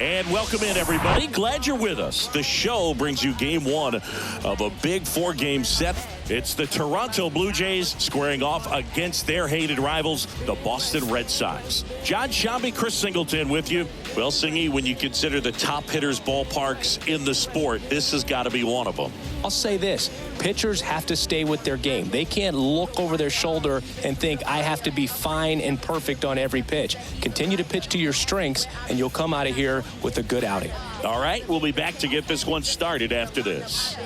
And welcome in, everybody. Glad you're with us. The show brings you game one of a big four-game set. It's the Toronto Blue Jays squaring off against their hated rivals, the Boston Red Sox. John Shambi, Chris Singleton with you. Well, Singy, when you consider the top hitters' ballparks in the sport, this has got to be one of them. I'll say this. Pitchers have to stay with their game. They can't look over their shoulder and think, I have to be fine and perfect on every pitch. Continue to pitch to your strengths, and you'll come out of here with a good outing. All right, we'll be back to get this one started after this.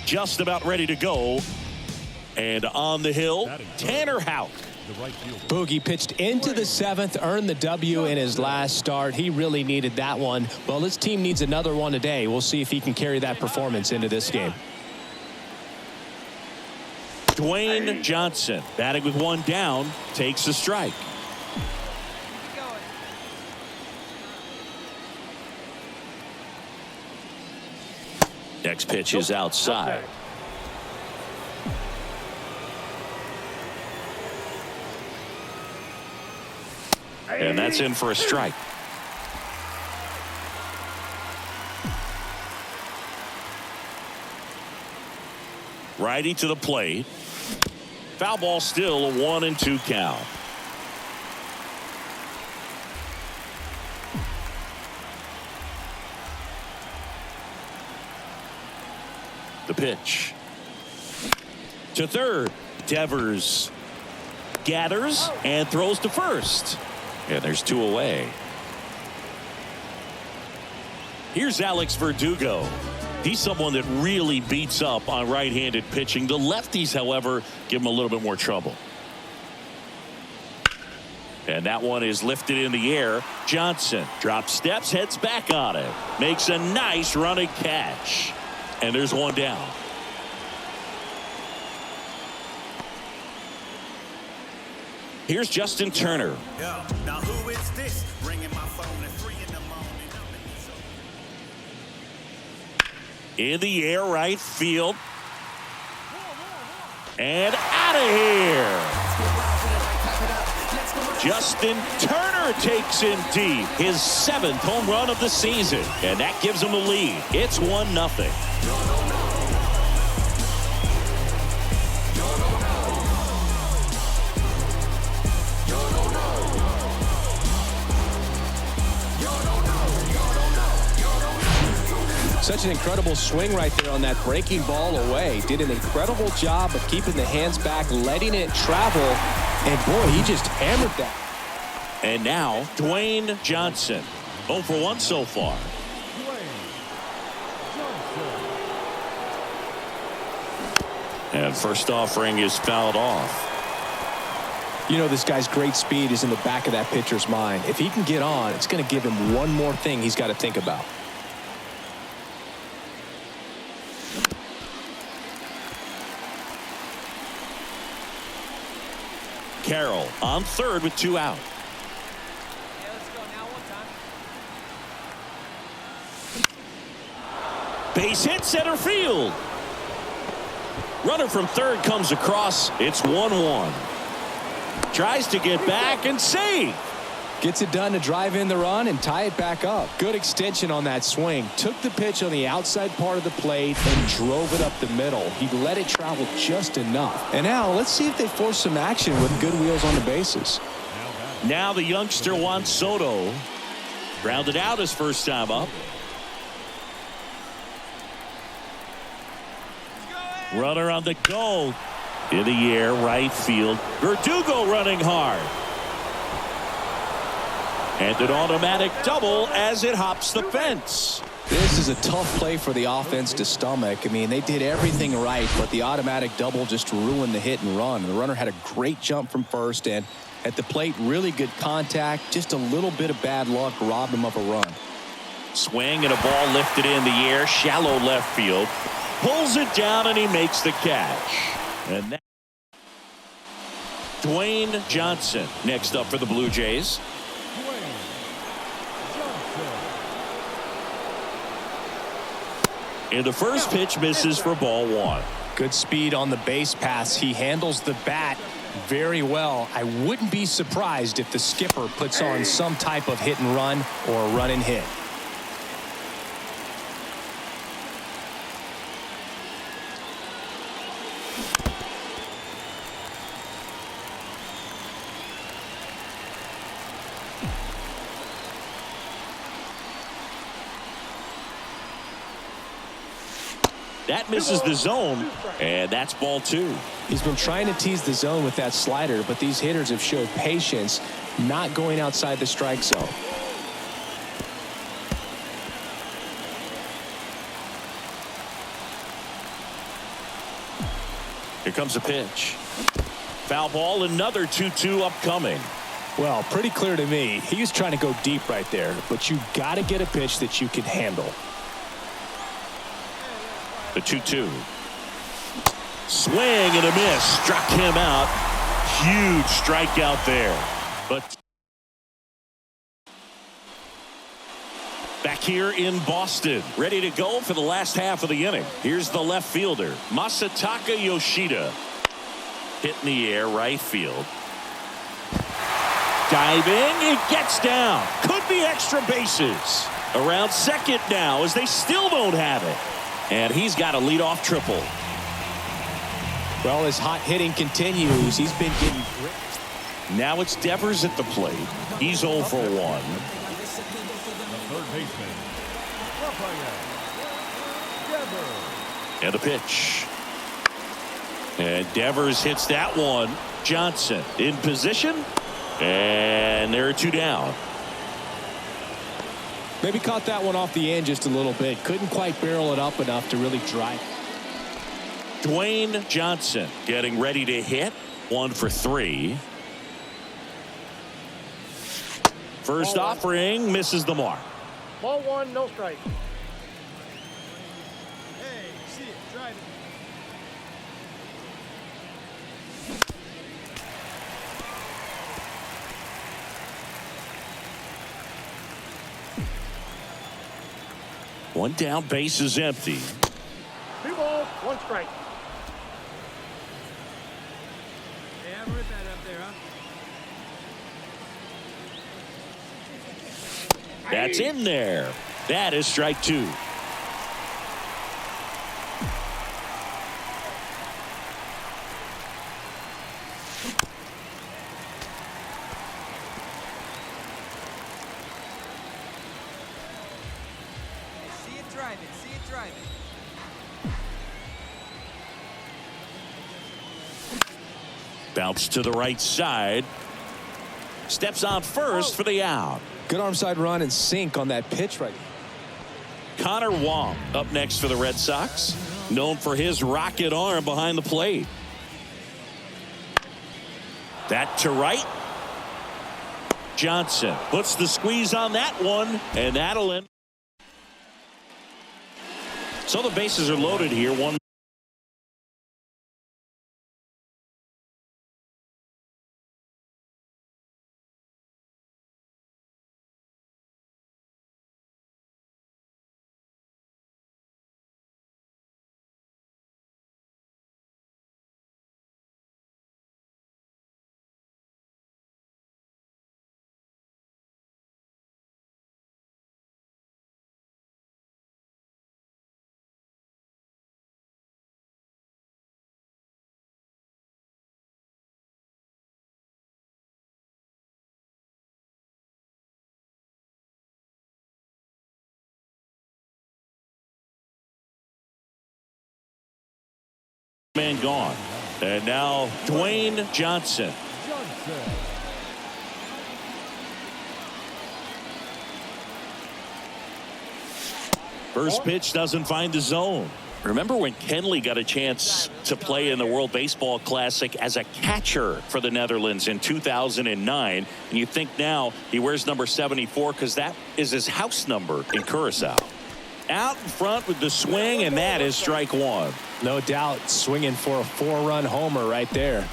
Just about ready to go. And on the hill, Tanner Houck. Boogie pitched into the seventh, earned the W in his last start. He really needed that one. Well, his team needs another one today. We'll see if he can carry that performance into this game. Dwayne Johnson, batting with one down, takes a strike. Next pitch is outside. And that's in for a strike. Righty to the plate. Foul ball, still a 1-2 count. The pitch. To third. Devers gathers and throws to first. And there's two away. Here's Alex Verdugo. He's someone that really beats up on right-handed pitching. The lefties, however, give him a little bit more trouble. And that one is lifted in the air. Johnson drops steps, heads back on it. Makes a nice running catch. And there's one down. Here's Justin Turner. Now who is this? Ringing my phone at 3 in the morning. In the air, right field. And out of here. Justin Turner takes in deep. His 7th home run of the season. And that gives him the lead. It's 1-0. Such an incredible swing right there on that breaking ball away. Did an incredible job of keeping the hands back, letting it travel. And boy, he just hammered that. And now Dwayne Johnson. 0 for 1 so far. And first offering is fouled off. You know, this guy's great speed is in the back of that pitcher's mind. If he can get on, it's going to give him one more thing he's got to think about. Carroll on third with 2 out. Base hit center field. Runner from third comes across. It's 1-1. Tries to get back and save. Gets it done to drive in the run and tie it back up. Good extension on that swing. Took the pitch on the outside part of the plate and drove it up the middle. He let it travel just enough. And now let's see if they force some action with good wheels on the bases. Now the youngster Juan Soto grounded out his first time up. Runner on the go. In the air, right field. Verdugo running hard. And an automatic double as it hops the fence. This is a tough play for the offense to stomach. I mean, they did everything right, but the automatic double just ruined the hit and run. The runner had a great jump from first, and at the plate, really good contact. Just a little bit of bad luck robbed him of a run. Swing and a ball lifted in the air, shallow left field. Pulls it down and he makes the catch. And that Dwayne Johnson next up for the Blue Jays. And the first pitch misses for ball 1. Good speed on the base pass. He handles the bat Very well. I wouldn't be surprised if the skipper puts on some type of hit and run or a run and hit. That misses the zone, and that's ball 2. He's been trying to tease the zone with that slider, but these hitters have showed patience, not going outside the strike zone. Here comes a pitch. Foul ball, another 2-2 upcoming. Well, pretty clear to me. He was trying to go deep right there, but you got to get a pitch that you can handle. The 2-2. Swing and a miss. Struck him out. Huge strikeout there. But back here in Boston, ready to go for the last half of the inning. Here's the left fielder, Masataka Yoshida. Hit in the air, right field. Diving, it gets down. Could be extra bases. Around second now as they still don't have it. And he's got a leadoff triple. Well, his hot hitting continues. He's been getting great. Now it's Devers at the plate. He's 0 for 1. And a pitch. And Devers hits that one. Johnson in position. And there are 2 down. Maybe caught that one off the end just a little bit. Couldn't quite barrel it up enough to really drive. Dwayne Johnson getting ready to hit. 1 for 3. First offering misses the mark. Ball 1, no strike. Hey, see it, drive it. One down, base is empty. 2 balls, 1 strike. Yeah, rip that up there, huh? That's in there. That is strike 2. See it drive it, see it drive it. Bounce to the right side. Steps on first for the out. Good arm side run and sink on that pitch right. Connor Wong up next for the Red Sox. Known for his rocket arm behind the plate. That to right. Johnson puts the squeeze on that one, and that'll end. So the bases are loaded here. 1. Man gone. And now Dwayne Johnson. First pitch doesn't find the zone. Remember when Kenley got a chance to play in the World Baseball Classic as a catcher for the Netherlands in 2009? And you think now he wears number 74 because that is his house number in Curacao. Out in front with the swing, and that is strike 1. No doubt swinging for a 4-run homer right there.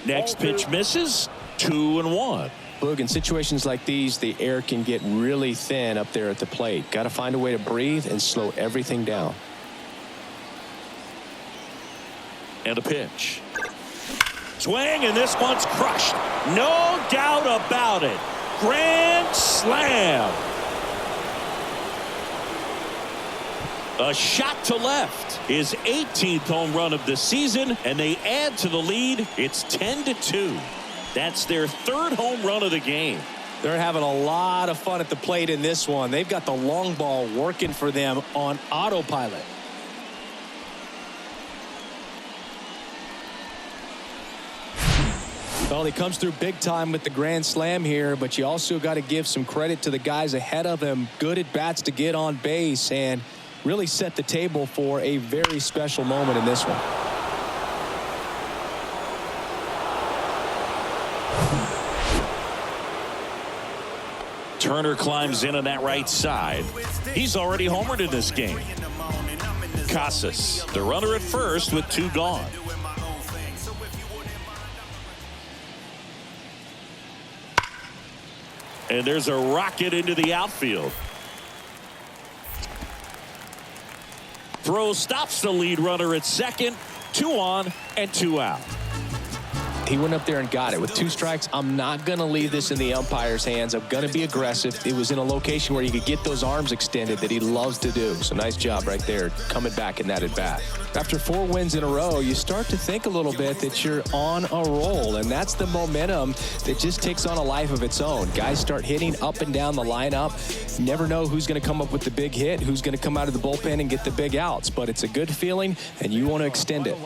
Next pitch misses. 2-1. Boog, in situations like these, the air can get really thin up there at the plate. Got to find a way to breathe and slow everything down. And a pitch. Swing, and this one's crushed. No doubt about it. Grand slam. A shot to left. His 18th home run of the season, and they add to the lead. It's 10-2. That's their third home run of the game. They're having a lot of fun at the plate in this one. They've got the long ball working for them on autopilot. Well, he comes through big time with the grand slam here, but you also got to give some credit to the guys ahead of him. Good at bats to get on base and really set the table for a very special moment in this one. Turner climbs in on that right side. He's already homered in this game. Casas, the runner at first with 2 gone. And there's a rocket into the outfield. Throw stops the lead runner at second. 2 on and 2 out. He went up there and got it. With 2 strikes, I'm not going to leave this in the umpire's hands. I'm going to be aggressive. It was in a location where you could get those arms extended that he loves to do. So nice job right there coming back in that at bat. After 4 wins in a row, you start to think a little bit that you're on a roll, and that's the momentum that just takes on a life of its own. Guys start hitting up and down the lineup. You never know who's going to come up with the big hit, who's going to come out of the bullpen and get the big outs, but it's a good feeling, and you want to extend it.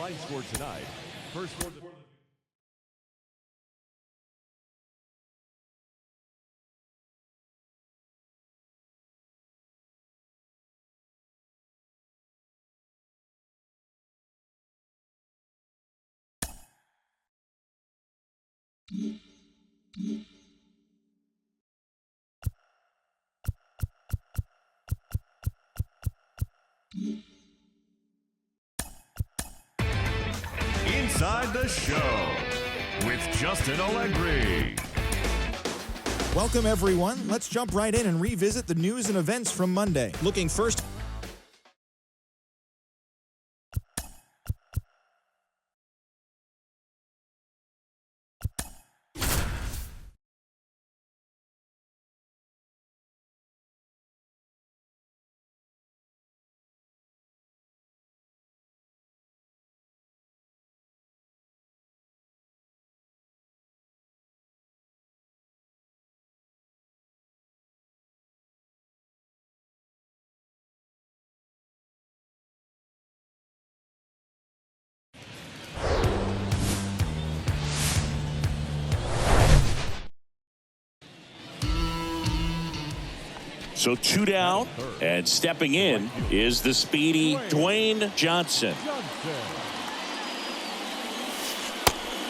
Inside the Show with Justin Allegri. Welcome, everyone. Let's jump right in and revisit the news and events from Monday. Looking first. So 2 down, and stepping in is the speedy Dwayne Johnson.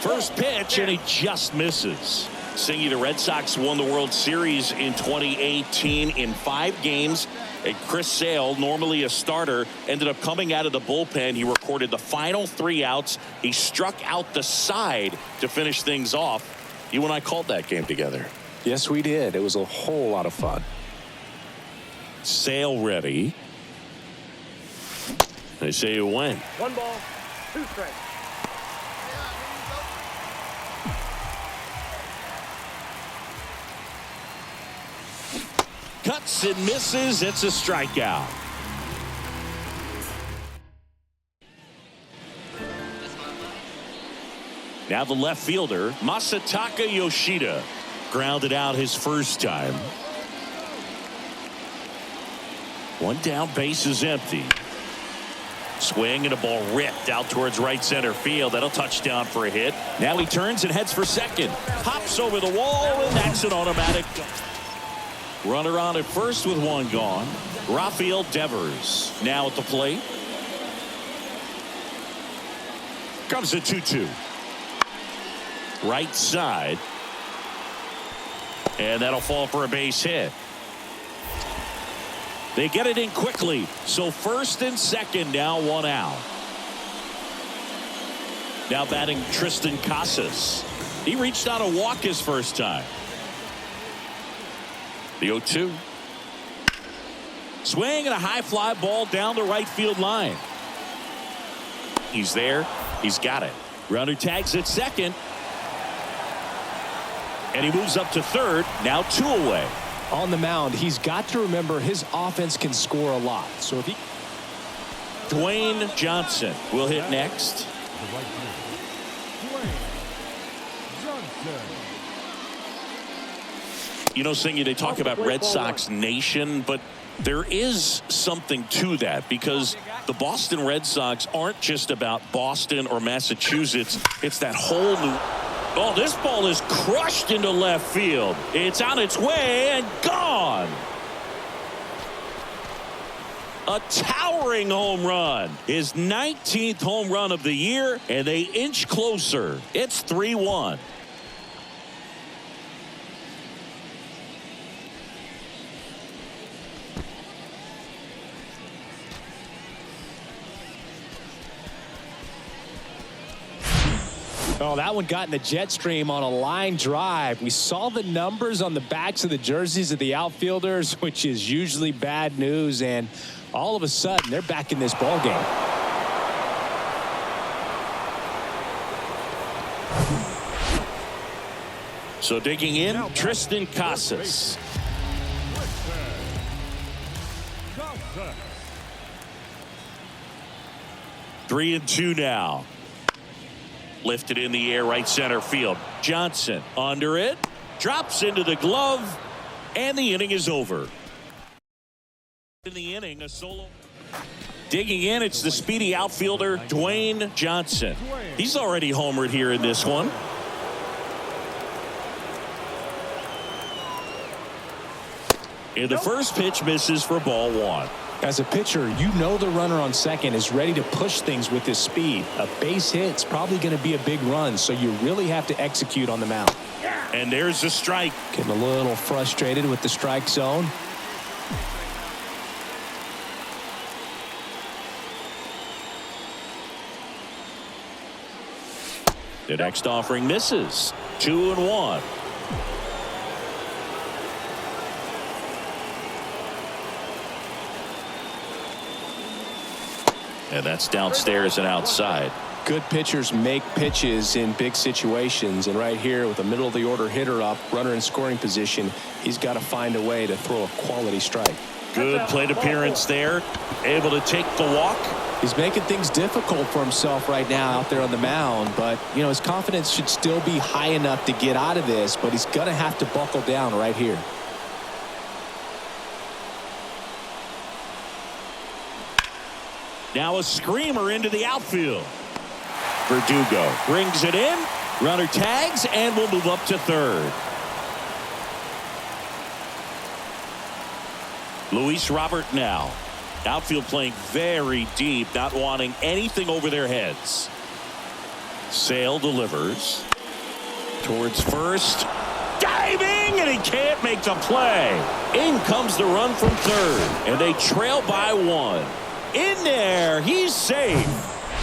First pitch, and he just misses. Singy, the Red Sox won the World Series in 2018 in 5 games. And Chris Sale, normally a starter, ended up coming out of the bullpen. He recorded the final 3 outs. He struck out the side to finish things off. You and I called that game together. Yes, we did. It was a whole lot of fun. Sale ready. They say you win. 1 ball, 2 strikes. Cuts and misses. It's a strikeout. Now the left fielder, Masataka Yoshida, grounded out his first time. 1 down, base is empty. Swing and a ball ripped out towards right center field. That'll touchdown for a hit. Now he turns and heads for second. Hops over the wall, and that's an automatic. Runner on at first with 1 gone. Rafael Devers now at the plate. Comes a 2-2. Right side. And that'll fall for a base hit. They get it in quickly. So first and second, now 1 out. Now batting Tristan Casas. He reached out a walk his first time. The 0-2. Swing and a high fly ball down the right field line. He's there. He's got it. Runner tags at second. And he moves up to third. Now 2 away. On the mound, he's got to remember his offense can score a lot. So if he... Dwayne Johnson will hit next. You know, Singy, they talk about Red Sox Nation, but there is something to that because the Boston Red Sox aren't just about Boston or Massachusetts. It's that whole new... Oh, this ball is crushed into left field. It's on its way and gone. A towering home run. His 19th home run of the year, and they inch closer. It's 3-1. Oh, that one got in the jet stream on a line drive. We saw the numbers on the backs of the jerseys of the outfielders, which is usually bad news, and all of a sudden they're back in this ball game. So digging in, Tristan Casas. 3-2 now. Lifted in the air, right center field. Johnson under it, drops into the glove, and the inning is over. In the inning, a solo. Digging in, it's the speedy outfielder, Dwayne Johnson. He's already homered here in this one. And the first pitch misses for ball 1. As a pitcher, you know the runner on second is ready to push things with his speed. A base hit's probably going to be a big run, so you really have to execute on the mound. And there's a strike. Getting a little frustrated with the strike zone. The next offering misses. 2-1. And that's downstairs and outside. Good pitchers make pitches in big situations, and right here with a middle of the order hitter up, runner in scoring position, he's got to find a way to throw a quality strike. Good plate appearance there. Able to take the walk. He's making things difficult for himself right now out there on the mound, but you know his confidence should still be high enough to get out of this, but he's going to have to buckle down right here. Now a screamer into the outfield. Verdugo brings it in. Runner tags and will move up to third. Luis Robert now. Outfield playing very deep, not wanting anything over their heads. Sale delivers. Towards first. Diving, and he can't make the play. In comes the run from third, and they trail by 1. In there, he's safe.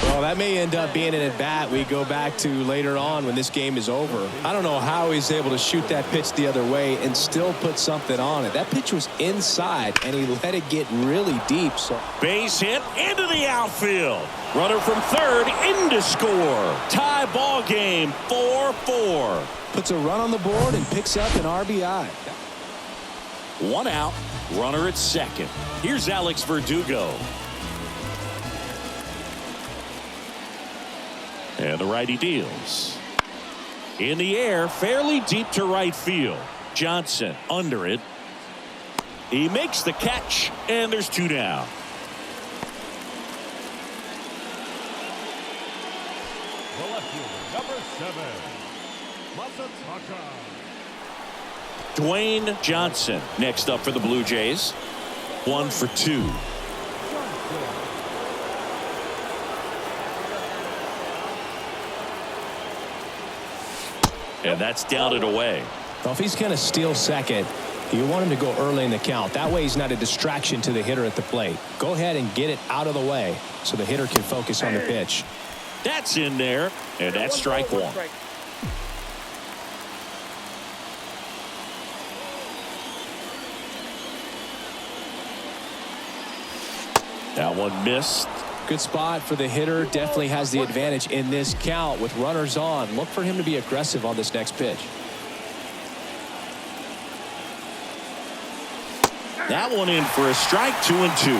Well, that may end up being an at-bat we go back to later on when this game is over. I don't know how he's able to shoot that pitch the other way and still put something on it. That pitch was inside, and he let it get really deep. So base hit into the outfield. Runner from third in to score. Tie ball game, 4-4. Puts a run on the board and picks up an RBI. 1 out, runner at second. Here's Alex Verdugo. And the righty deals. In the air, fairly deep to right field. Johnson under it. He makes the catch, and there's 2 down. Number 7, Masataka. Dwayne Johnson next up for the Blue Jays. 1 for 2. And that's down and away. Well, if he's going to steal second, you want him to go early in the count. That way he's not a distraction to the hitter at the plate. Go ahead and get it out of the way so the hitter can focus on the pitch. That's in there, and that's strike 1. That one missed. Good spot for the hitter. Definitely has the advantage in this count with runners on. Look for him to be aggressive on this next pitch. That one in for a strike, 2-2.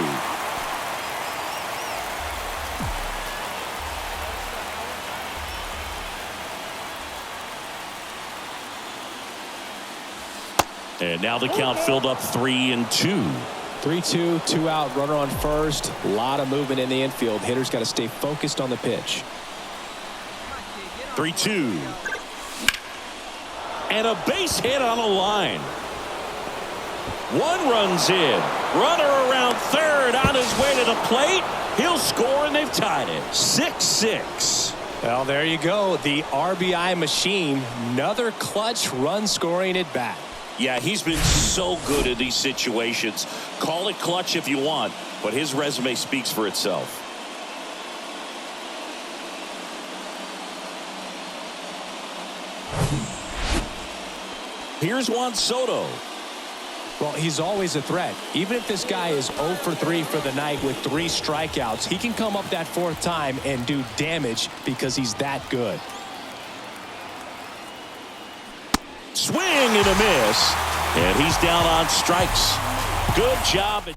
And now the count filled up 3-2. 3-2, 2 out, runner on first. A lot of movement in the infield. Hitter's got to stay focused on the pitch. 3-2. And a base hit on a line. One runs in. Runner around third on his way to the plate. He'll score, and they've tied it. 6-6. Well, there you go. The RBI machine. Another clutch run scoring at bat. Yeah, he's been so good in these situations. Call it clutch if you want, but his resume speaks for itself. Here's Juan Soto. Well, he's always a threat. Even if this guy is 0 for 3 for the night with 3 strikeouts, he can come up that 4th time and do damage because he's that good. Swing and a miss, and he's down on strikes. Good job.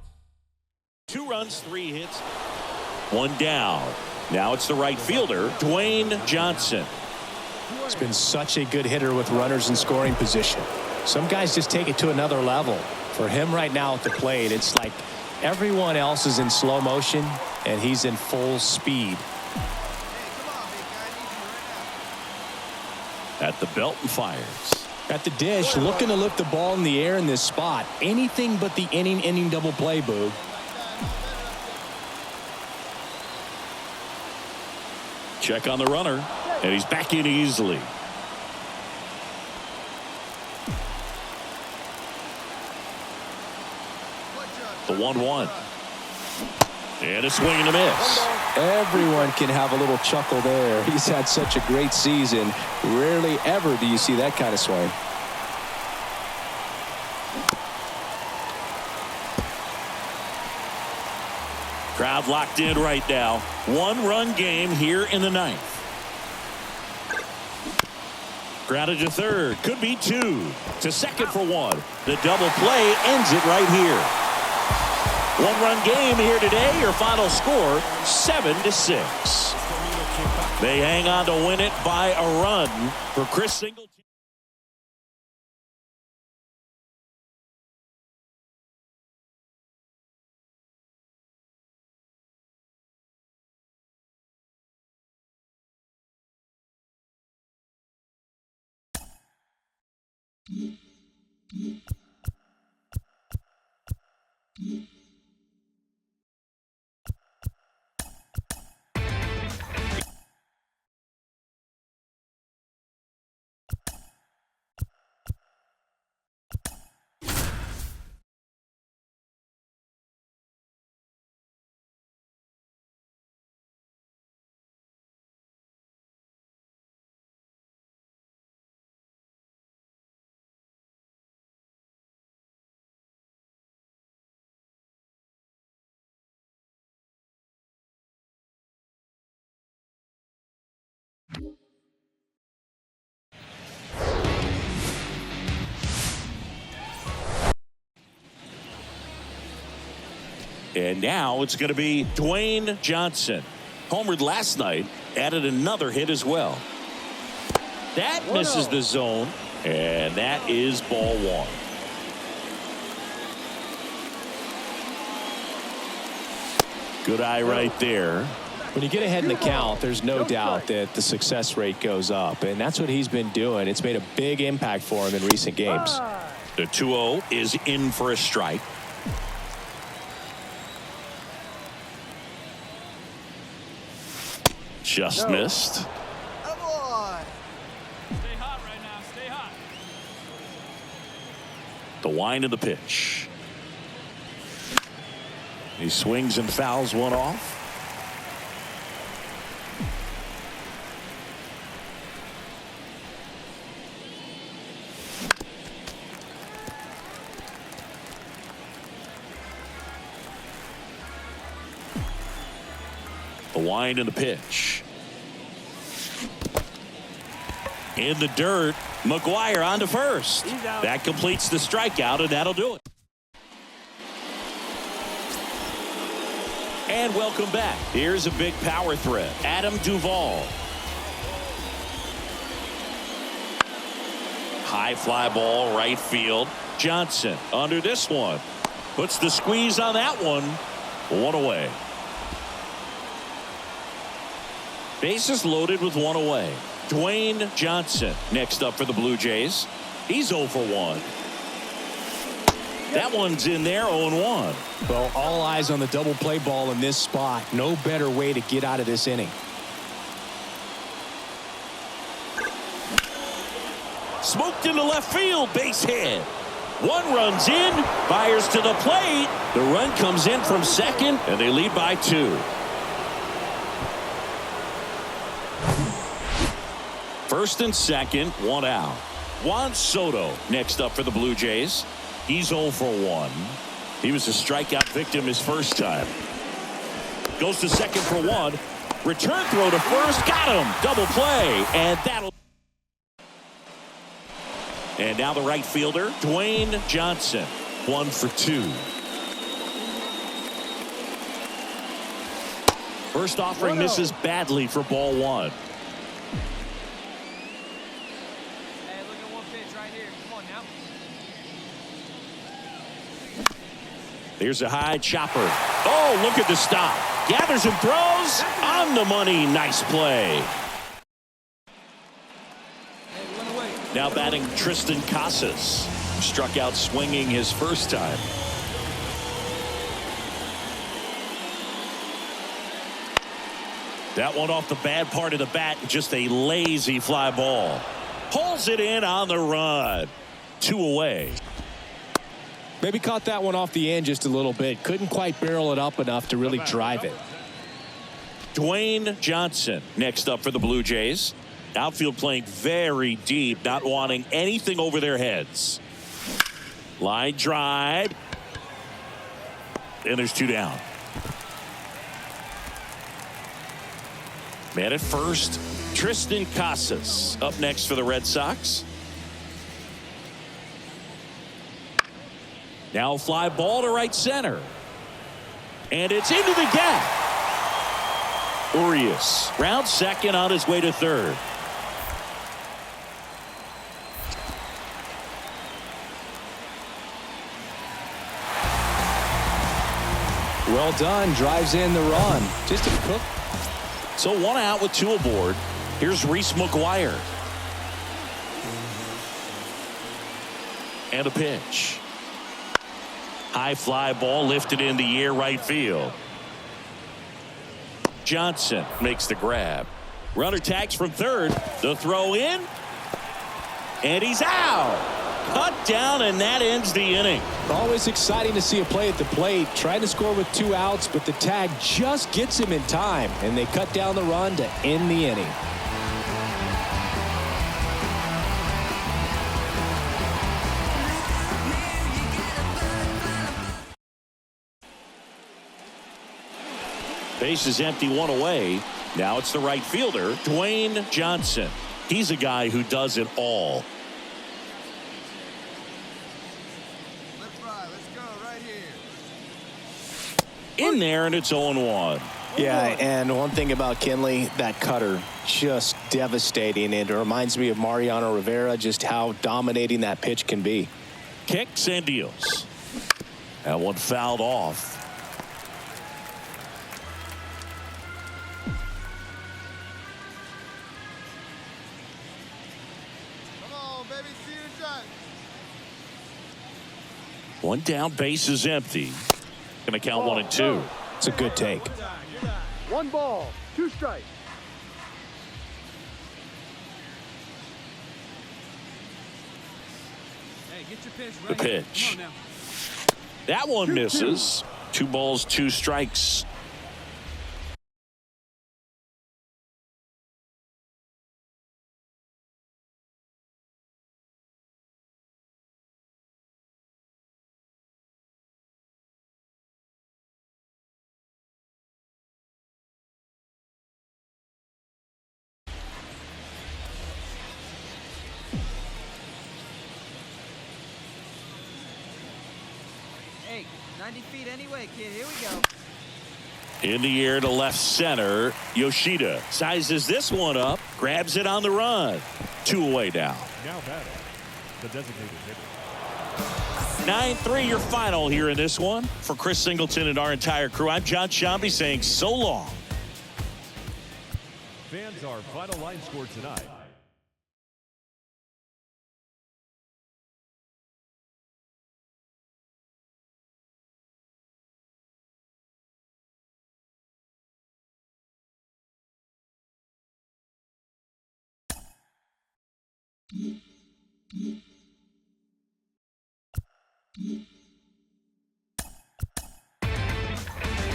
2 runs, 3 hits, 1 down. Now it's the right fielder, Dwayne Johnson. He's been such a good hitter with runners in scoring position. Some guys just take it to another level. For him right now at the plate, it's like everyone else is in slow motion and he's in full speed. At the belt and fires. At the dish, looking to lift the ball in the air in this spot. Anything but the inning double play, Boog. Check on the runner, and he's back in easily. The 1-1. And a swing and a miss. Everyone can have a little chuckle there. He's had such a great season. Rarely ever do you see that kind of swing. Crowd locked in right now. 1-run game here in the 9th. Grounded to third. Could be 2. To second for 1. The double play ends it right here. 1-run game here today. Your final score, 7-6. They hang on to win it by a run for Chris Singleton. And now it's going to be Dwayne Johnson. Homered last night, added another hit as well. That misses the zone, and that is ball 1. Good eye right there. When you get ahead in the count, there's no doubt that the success rate goes up, and that's what he's been doing. It's made a big impact for him in recent games. The 2-0 is in for a strike. Just missed. Stay hot right now. Stay hot. The wind of the pitch. He swings and fouls one off. Wind in the pitch. In the dirt, McGuire on to first. That completes the strikeout, and that'll do it. And welcome back. Here's a big power threat. Adam Duvall. High fly ball, right field. Johnson under this one. Puts the squeeze on that one. One away. Bases loaded with one away. Dwayne Johnson next up for the Blue Jays. He's 0 for 1. That one's in there, 0-1. Well, all eyes on the double play ball in this spot. No better way to get out of this inning. Smoked into left field, base hit. One runs in, fires to the plate. The run comes in from second, and they lead by 2. First and second, one out. Juan Soto next up for the Blue Jays. He's 0 for 1. He was a strikeout victim his first time. Goes to second for 1. Return throw to first. Got him. Double play. And that'll. And now the right fielder, Dwayne Johnson. 1 for 2. First offering misses badly for ball 1. Here's a high chopper. Oh, look at the stop. Gathers and throws on the money. Nice play. Now batting Tristan Casas. Struck out swinging his first time. That one off the bad part of the bat. Just a lazy fly ball. Pulls it in on the run. 2 away. Maybe caught that one off the end just a little bit. Couldn't quite barrel it up enough to really drive it. Dwayne Johnson next up for the Blue Jays. Outfield playing very deep, not wanting anything over their heads. Line drive. And there's 2 down. Man at first, Tristan Casas up next for the Red Sox. Now fly ball to right center. And it's into the gap. Urias round second on his way to third. Well done. Drives in the run. Just a cook. So 1 out with 2 aboard. Here's Reese McGuire. And a pitch. High fly ball lifted in the air, right field. Johnson makes the grab. Runner tags from third. The throw in. And he's out. Cut down, and that ends the inning. Always exciting to see a play at the plate. Trying to score with 2 outs, but the tag just gets him in time, and they cut down the run to end the inning. Base is empty, 1 away. Now it's the right fielder, Dwayne Johnson. He's a guy who does it all. In there, and it's 0-1. Yeah, and one thing about Kenley, that cutter, just devastating. And it reminds me of Mariano Rivera, just how dominating that pitch can be. Kicks and deals. That one fouled off. Come on, baby, see your shot. 1 down, base is empty. Going to count 1 and 2. It's a good take. 1 ball, 2 strikes. Hey, get your pitch The right. pitch. Come on now. That one misses. 2 balls, 2 strikes. 90 feet anyway, kid. Here we go. In the air to left center. Yoshida sizes this one up. Grabs it on the run. 2 away now. Now batting, the designated hitter. 9-3 your final here in this one. For Chris Singleton and our entire crew, I'm John Shambi saying so long. Fans, our final line score tonight.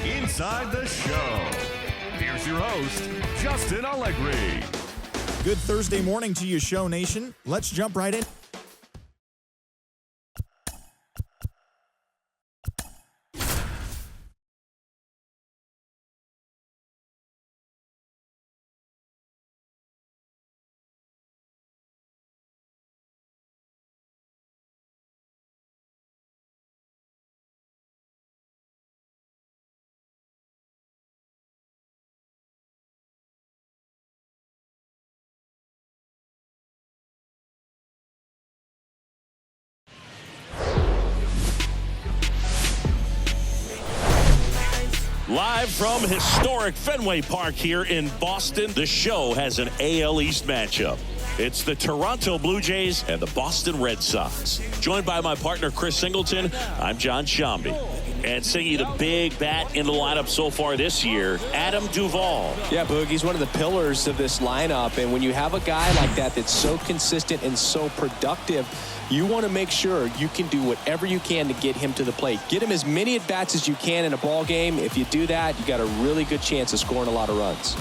Inside the show, here's your host, Justin Allegri. Good Thursday morning to you, Show Nation. Let's jump right in. Live from historic Fenway Park here in Boston, the show has an AL East matchup. It's the Toronto Blue Jays and the Boston Red Sox. Joined by my partner, Chris Singleton, I'm John Shambi. And singing the big bat in the lineup so far this year, Adam Duvall. Yeah, Boog, he's one of the pillars of this lineup. And when you have a guy like that that's so consistent and so productive, you want to make sure you can do whatever you can to get him to the plate. Get him as many at-bats as you can in a ball game. If you do that, you got a really good chance of scoring a lot of runs.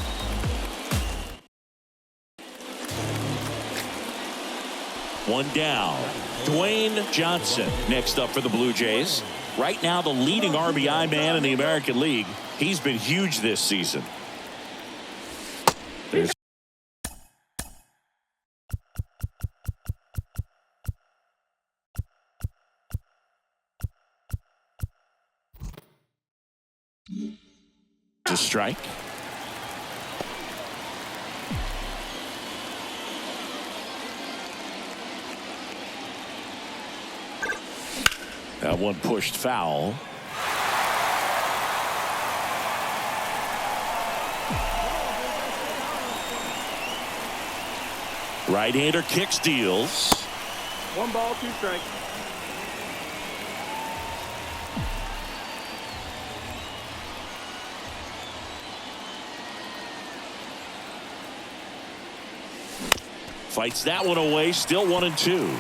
One down. Dwayne Johnson next up for the Blue Jays. Right now, the leading RBI man in the American League. He's been huge this season. There's a strike. That one pushed foul. Right-hander kicks, deals. 1 ball, 2 strikes. Fights that one away. Still 1-2.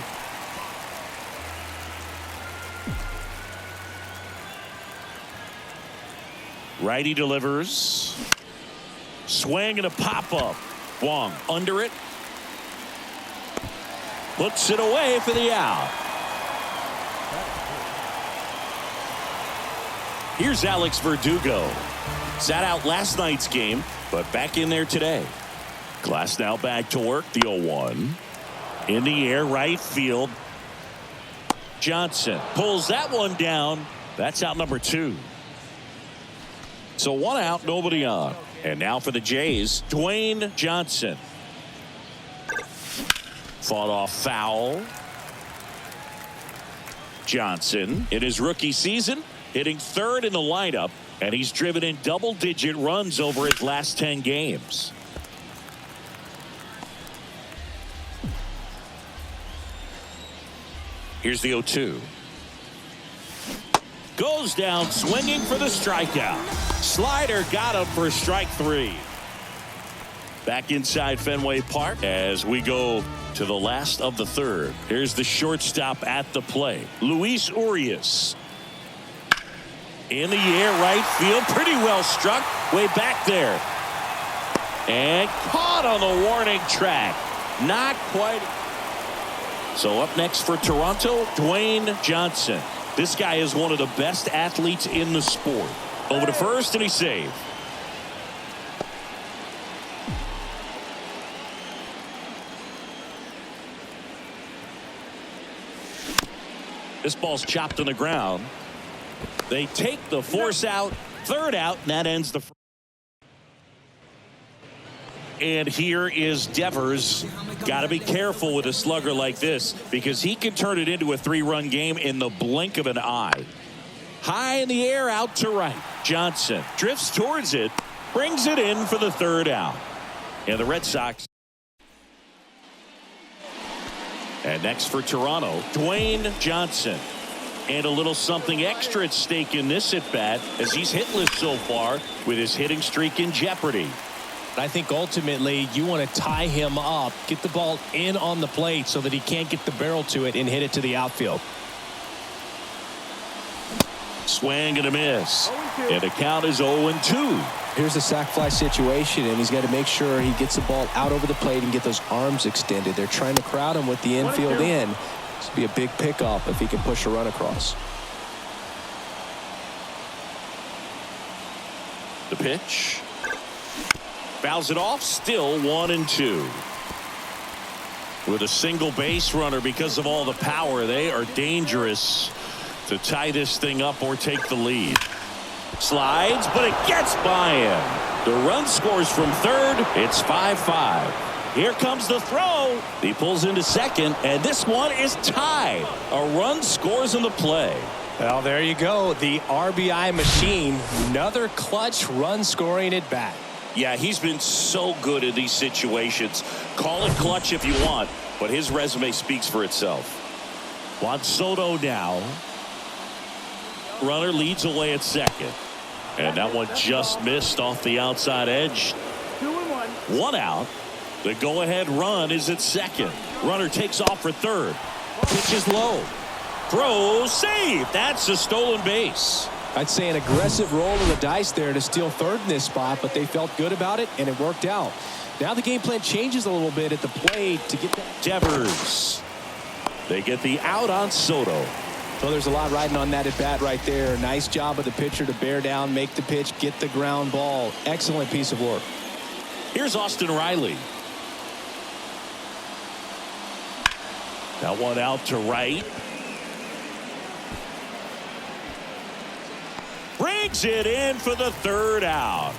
Righty delivers. Swing and a pop-up. Wong under it. Puts it away for the out. Here's Alex Verdugo. Sat out last night's game, but back in there today. Glass now back to work. The 0-1. In the air, right field. Johnson pulls that one down. That's out number 2. So 1 out, nobody on. And now for the Jays, Dwayne Johnson. Fought off foul. Johnson in his rookie season hitting 3rd in the lineup, and he's driven in double-digit runs over his last 10 games. Here's the 0-2. Goes down swinging for the strikeout. Slider got him for strike 3. Back inside Fenway Park as we go to the last of the 3rd. Here's the shortstop at the plate, Luis Urias. In the air, right field, pretty well struck, way back there. And caught on the warning track. Not quite. So up next for Toronto, Dwayne Johnson. This guy is one of the best athletes in the sport. Over to first, and he's saved. This ball's chopped on the ground. They take the force out, third out, and that ends the. And here is Devers. Got to be careful with a slugger like this because he can turn it into a 3-run game in the blink of an eye. High in the air, out to right. Johnson drifts towards it, brings it in for the third out. And the Red Sox. And next for Toronto, Dwayne Johnson. And a little something extra at stake in this at bat as he's hitless so far with his hitting streak in jeopardy. I think ultimately you want to tie him up, get the ball in on the plate so that he can't get the barrel to it and hit it to the outfield. Swing and a miss. And the count is 0-2. Here's a sac fly situation, and he's got to make sure he gets the ball out over the plate and get those arms extended. They're trying to crowd him with the infield in. This would be a big pickup if he can push a run across. The pitch. Fouls it off, still 1-2. With a single base runner because of all the power, they are dangerous to tie this thing up or take the lead. Slides, but it gets by him. The run scores from third. It's 5-5. Here comes the throw. He pulls into second, and this one is tied. A run scores on the play. Well, there you go. The RBI machine. Another clutch run scoring at bat. Yeah, he's been so good in these situations. Call it clutch if you want, but his resume speaks for itself. Juan Soto now. Runner leads away at second. And that one just missed off the outside edge. 2-1. One out. The go-ahead run is at second. Runner takes off for third. Pitch is low. Throw, save. That's a stolen base. I'd say an aggressive roll of the dice there to steal third in this spot, but they felt good about it, and it worked out. Now the game plan changes a little bit at the plate to get that. Devers. They get the out on Soto. So there's a lot riding on that at bat right there. Nice job of the pitcher to bear down, make the pitch, get the ground ball. Excellent piece of work. Here's Austin Riley. That one out to right. Brings it in for the third out.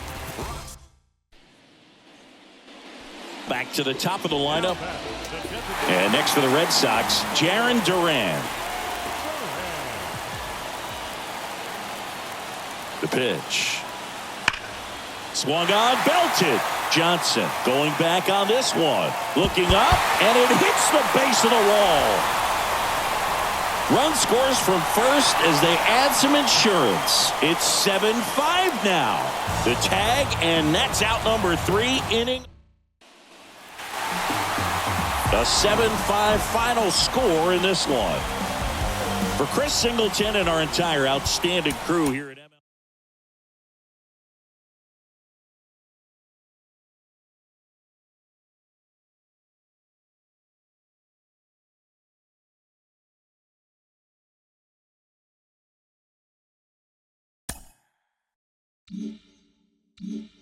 Back to the top of the lineup. And next for the Red Sox, Jarren Duran. The pitch. Swung on, belted. Johnson going back on this one. Looking up, and it hits the base of the wall. Run scores from first as they add some insurance. It's 7-5 now. The tag, and that's out number 3 inning. A 7-5 final score in this one. For Chris Singleton and our entire outstanding crew here at Mm-hmm.